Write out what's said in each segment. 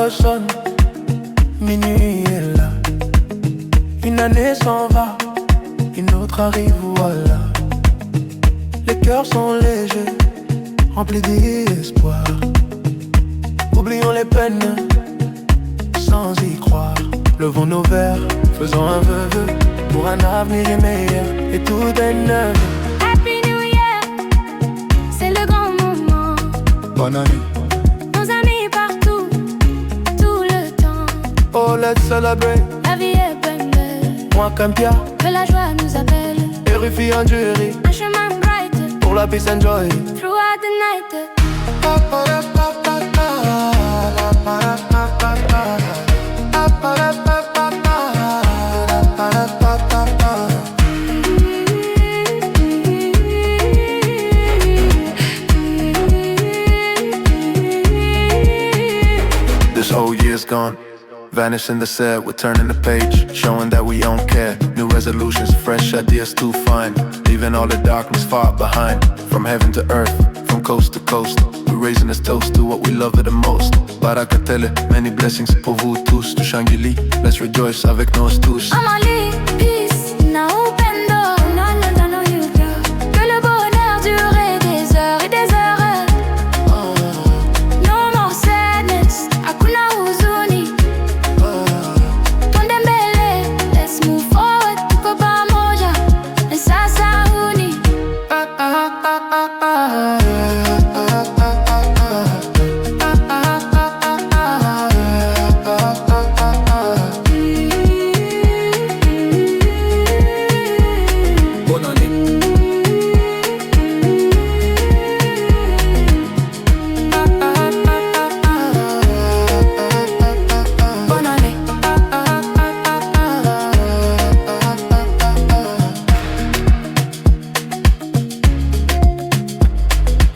cloche sonne, minuit est là. Une année s'en va, une autre arrive, voilà. Les cœurs sont légers, remplis d'espoir. Oublions les peines, sans y croire. Levons nos verres, faisons un vœu pour un avenir meilleur, et tout est neuf. Happy New Year, c'est le grand moment. Bonne année. Nos amis partout, tout le temps. Oh, let's celebrate. La vie est bonne, Moi qu'un pia, que la joie nous appelle. et Rufi en jury, Un chemin bright, pour la peace and joy. throughout the night. This whole year's gone, vanish in the set, we're turning the page, showing that we don't care. New resolutions, fresh ideas to find, leaving all the darkness far behind. From heaven to earth, from coast to coast, we're raising this toast to what we love the most. Barakatele, many blessings pour vous tous. Du Shangri, let's rejoice avec nos tous. Amali, peace, na upendo, na no yuga. Que le bonheur dure des heures et des heures. No more sadness, hakuna huzuni. Tondembele, let's move forward, tuko pamoja, na sasa huni.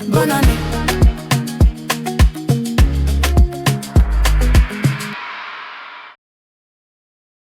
Bonne année.